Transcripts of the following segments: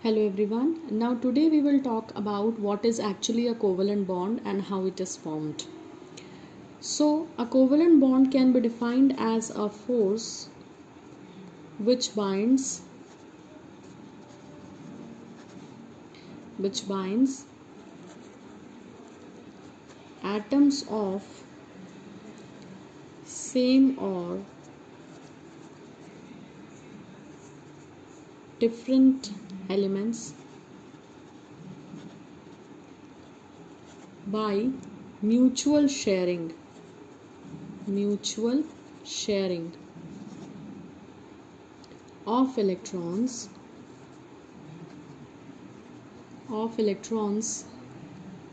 Hello everyone. Now today we will talk about what is actually a covalent bond and how it is formed. So a covalent bond can be defined as a force which binds atoms of same or different elements by mutual sharing of electrons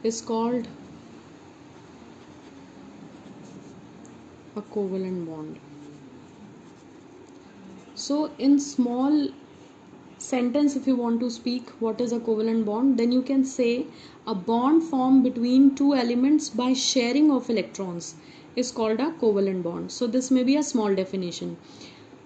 is called a covalent bond. So in small sentence, if you want to speak what is a covalent bond, then you can say a bond formed between two elements by sharing of electrons is called a covalent bond. So this may be a small definition,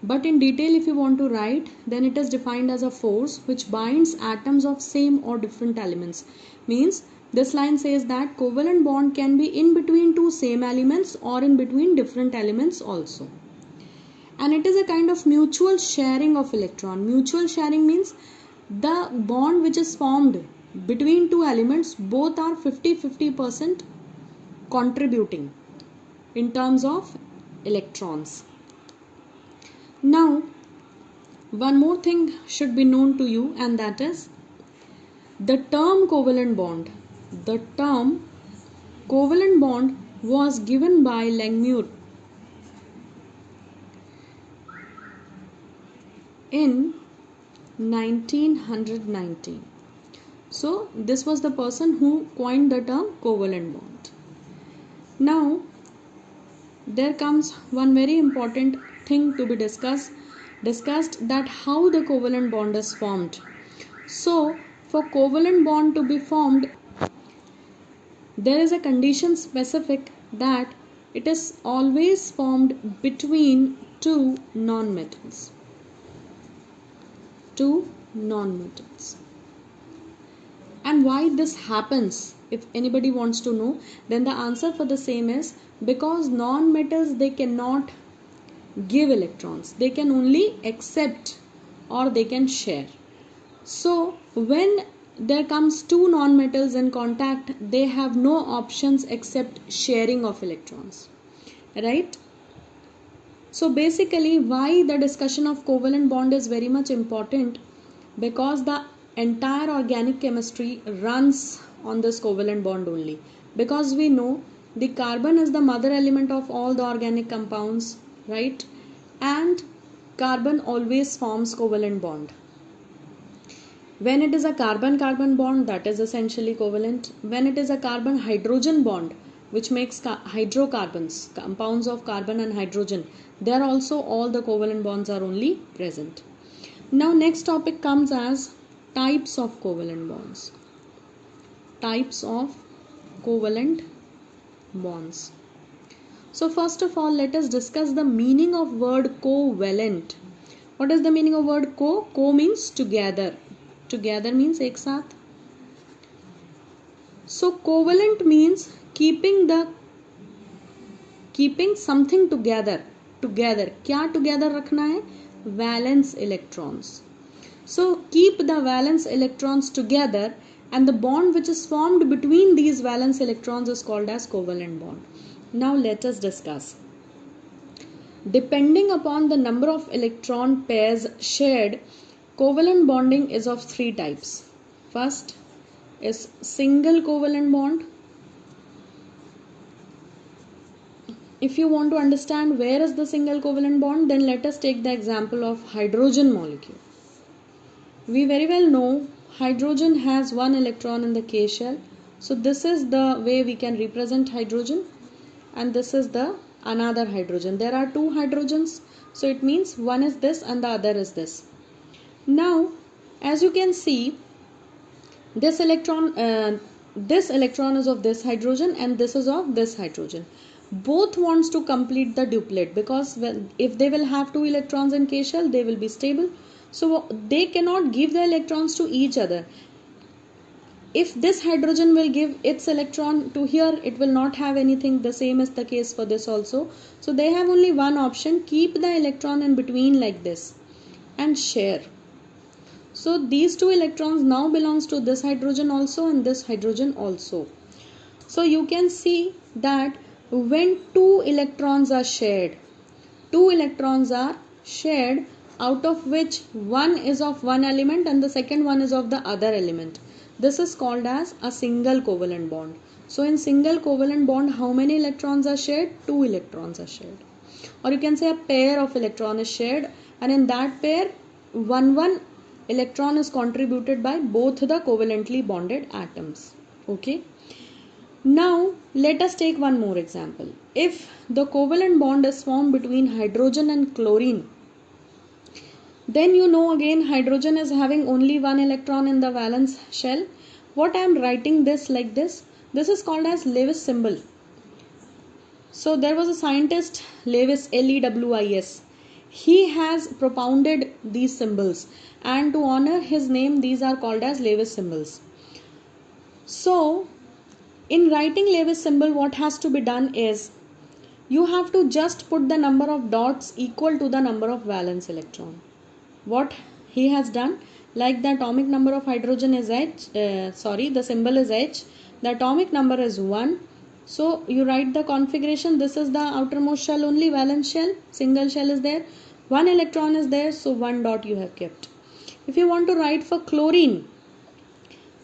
but in detail if you want to write, then it is defined as a force which binds atoms of same or different elements. Means this line says that covalent bond can be in between two same elements or in between different elements also, and it is a kind of mutual sharing of electron. Mutual sharing means the bond which is formed between two elements, both are 50-50% contributing in terms of electrons. Now one more thing should be known to you, and that is the term covalent bond. The term covalent bond was given by Langmuir in 1919. So this was the person who coined the term covalent bond. Now there comes one very important thing to be discussed, that how the covalent bond is formed. So for covalent bond to be formed, there is a condition specific that it is always formed between two non-metals. And why this happens, if anybody wants to know, then the answer for the same is because non-metals, they cannot give electrons, they can only accept or they can share. So when there comes two non-metals in contact, they have no options except sharing of electrons, right? So basically why the discussion of covalent bond is very much important, because the entire organic chemistry runs on this covalent bond only. Because we know the carbon is the mother element of all the organic compounds, right? And carbon always forms covalent bond. When it is a carbon-carbon bond, that is essentially covalent. When it is a carbon-hydrogen bond, which makes hydrocarbons, compounds of carbon and hydrogen, there also all the covalent bonds are only present. Now next topic comes as types of covalent bonds. Types of covalent bonds. So first of all, let us discuss the meaning of word covalent. What is the meaning of word co? Co means together. Together means ek saath. So covalent means keeping something together. क्या together रखना है? Valence electrons. So keep the valence electrons together, and the bond which is formed between these valence electrons is called as covalent bond. Now let us discuss. Depending upon the number of electron pairs shared, covalent bonding is of three types. First is single covalent bond. If you want to understand where is the single covalent bond, then let us take the example of hydrogen molecule. We very well know hydrogen has one electron in the K shell. So this is the way we can represent hydrogen, and this is the another hydrogen. There are two hydrogens, so it means one is this and the other is this. Now as you can see, this electron is of this hydrogen and this is of this hydrogen. Both wants to complete the duplet, because if they will have two electrons in K shell, they will be stable. So they cannot give the electrons to each other. If this hydrogen will give its electron to here, it will not have anything. The same is the case for this also. So they have only one option, keep the electron in between like this and share. So these two electrons now belongs to this hydrogen also and this hydrogen also. So you can see that when two electrons are shared out of which one is of one element and the second one is of the other element. This is called as a single covalent bond. So in single covalent bond, how many electrons are shared? Two electrons are shared. Or you can say a pair of electron is shared, and in that pair, one electron is contributed by both the covalently bonded atoms. Okay. Now let us take one more example. If the covalent bond is formed between hydrogen and chlorine, then you know again hydrogen is having only one electron in the valence shell. What I am writing this like this, this is called as Lewis symbol. So there was a scientist, Lewis, Lewis. He has propounded these symbols, and to honor his name, these are called as Lewis symbols. So in writing Lewis symbol, what has to be done is you have to just put the number of dots equal to the number of valence electron. What he has done, like the atomic number of hydrogen is the symbol is H, the atomic number is 1. So you write the configuration. This is the outermost shell only, valence shell, single shell is there, one electron is there, so one dot you have kept. If you want to write for chlorine,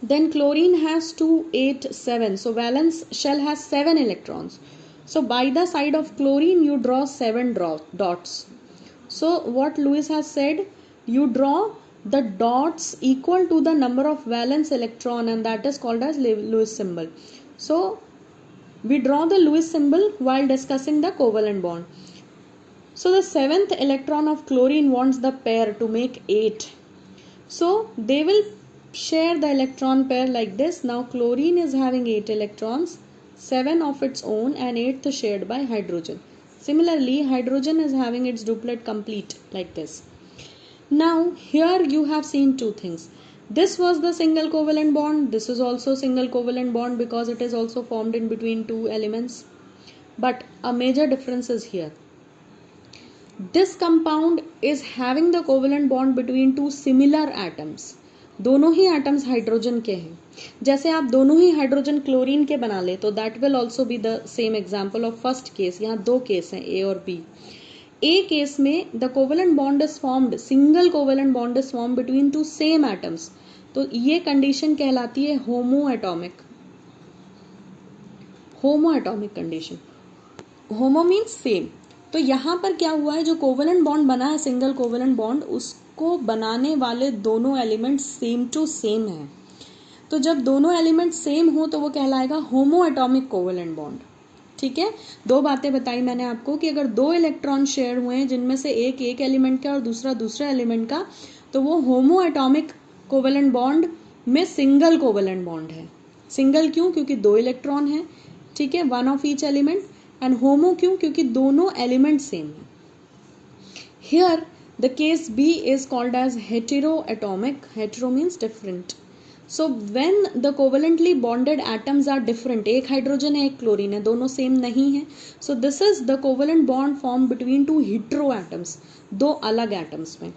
then chlorine has 2, 8, 7. So valence shell has 7 electrons. So by the side of chlorine you draw 7 dots. So what Lewis has said, you draw the dots equal to the number of valence electron, and that is called as Lewis symbol. So we draw the Lewis symbol while discussing the covalent bond. So the 7th electron of chlorine wants the pair to make 8. So they will share the electron pair like this. Now chlorine is having 8 electrons, 7 of its own and 8th shared by hydrogen. Similarly, hydrogen is having its duplet complete like this. Now here you have seen two things. This was the single covalent bond. This is also single covalent bond because it is also formed in between two elements. But a major difference is here. This compound is having the covalent bond between two similar atoms. दोनों ही atoms hydrogen के हैं. जैसे आप दोनों ही hydrogen chlorine के बना ले तो that will also be the same example of first case. यहाँ दो केस हैं, ए और बी. ए केस में the covalent bond is formed, single covalent bond is formed between two same atoms. तो ये कंडीशन कहलाती है होमो एटॉमिक कंडीशन. होमो मीन्स सेम. तो यहाँ पर क्या हुआ है, जो कोवेलेंट बॉन्ड बना है सिंगल कोवेलेंट बॉन्ड, उसको बनाने वाले दोनों एलिमेंट सेम टू सेम हैं. तो जब दोनों एलिमेंट सेम हो तो वो कहलाएगा होमो एटॉमिक कोवेलेंट बॉन्ड. ठीक है. दो बातें बताई मैंने आपको कि अगर दो इलेक्ट्रॉन शेयर हुए हैं जिनमें से एक एलिमेंट का और दूसरा एलिमेंट का, तो वो होमो एटॉमिक कोवेलेंट बॉन्ड में सिंगल कोवेलेंट बॉन्ड है. सिंगल क्यों? क्योंकि दो इलेक्ट्रॉन है. ठीक है, one of each element. And homo क्यों? क्योंकि दोनों एलिमेंट सेम है. Here the case B is called as hetero atomic. Hetero means different. So when the covalently bonded atoms are different, एक हाइड्रोजन है एक क्लोरीन है, दोनों सेम नहीं है. So this is the covalent bond formed between two hetero atoms, दो अलग atoms में.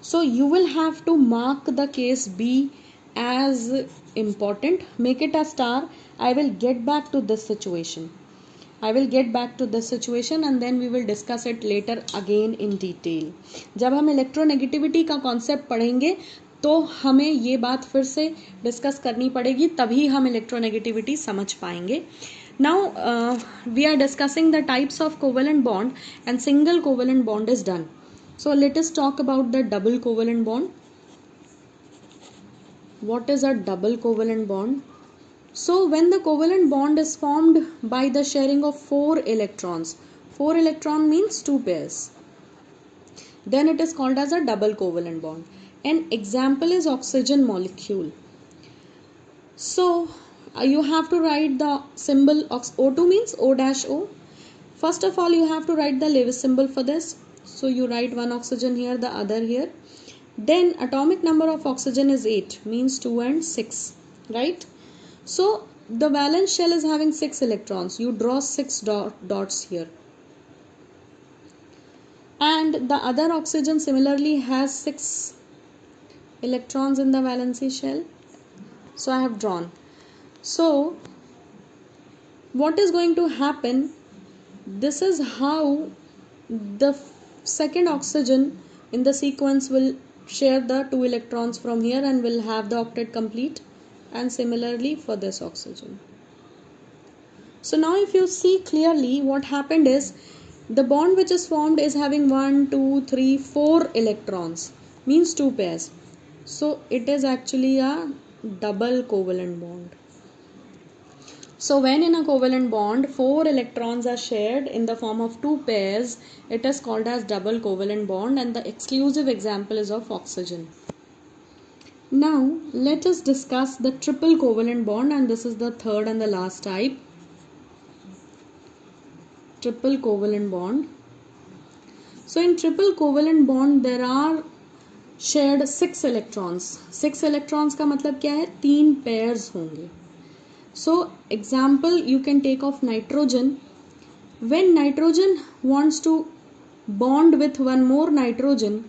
So you will have to mark the case B as important. Make it a star. I will get back to this situation. And then we will discuss it later again in detail. जब हम electronegativity का concept पढ़ेंगे तो हमें ये बात फिर से डिस्कस करनी पड़ेगी, तभी हम इलेक्ट्रोनेगेटिविटी समझ पाएंगे. Now we are discussing the types of covalent bond and single covalent bond is done. So let us talk about the double covalent bond. What is a double covalent bond? So when the covalent bond is formed by the sharing of 4 electrons, 4 electron means 2 pairs, then it is called as a double covalent bond. An example is oxygen molecule. So you have to write the symbol O2 means O dash O. First of all you have to write the Lewis symbol for this. So you write one oxygen here, the other here. Then atomic number of oxygen is 8, means 2 and 6, right? So the valence shell is having 6 electrons. You draw 6 dots here. And the other oxygen similarly has 6 electrons in the valency shell. So I have drawn. So what is going to happen? This is how the second oxygen in the sequence will share the 2 electrons from here and will have the octet complete, and similarly for this oxygen. So now if you see clearly, what happened is the bond which is formed is having 1, 2, 3, 4 electrons, means 2 pairs. So it is actually a double covalent bond. So when in a covalent bond 4 electrons are shared in the form of 2 pairs, it is called as double covalent bond, and the exclusive example is of oxygen. Now let us discuss the triple covalent bond, and this is the third and the last type. Triple covalent bond. So in triple covalent bond there are shared 6 electrons. 6 electrons का मतलब क्या है? 3 pairs होंगे. So example you can take of nitrogen. When nitrogen wants to bond with one more nitrogen,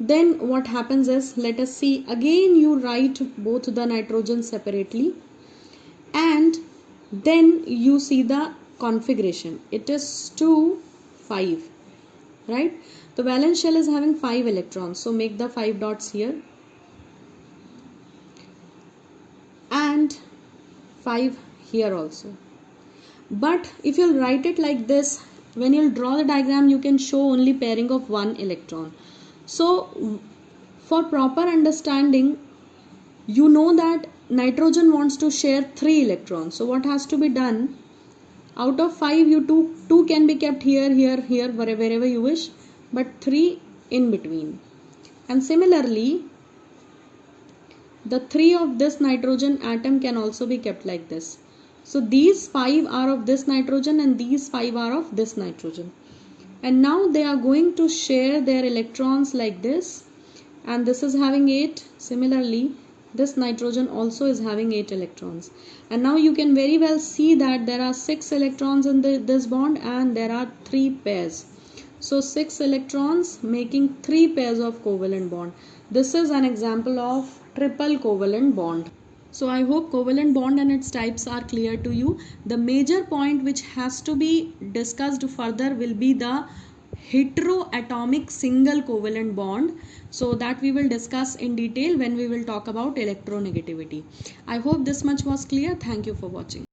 then what happens is, let us see, again you write both the nitrogen separately and then you see the configuration. It is 2, 5, right? The valence shell is having 5 electrons, so make the 5 dots here and 5 here also. But if you'll write it like this, when you'll draw the diagram, you can show only pairing of 1 electron. So for proper understanding, you know that nitrogen wants to share 3 electrons. So what has to be done? Out of 5, you two can be kept here, here, wherever you wish, but 3 in between. And similarly, the 3 of this nitrogen atom can also be kept like this. So these 5 are of this nitrogen and these 5 are of this nitrogen. And now they are going to share their electrons like this, and this is having 8. Similarly, this nitrogen also is having 8 electrons. And now you can very well see that there are 6 electrons in this bond and there are 3 pairs. So 6 electrons making 3 pairs of covalent bond. This is an example of triple covalent bond. So I hope covalent bond and its types are clear to you. The major point which has to be discussed further will be the heteroatomic single covalent bond. So that we will discuss in detail when we will talk about electronegativity. I hope this much was clear. Thank you for watching.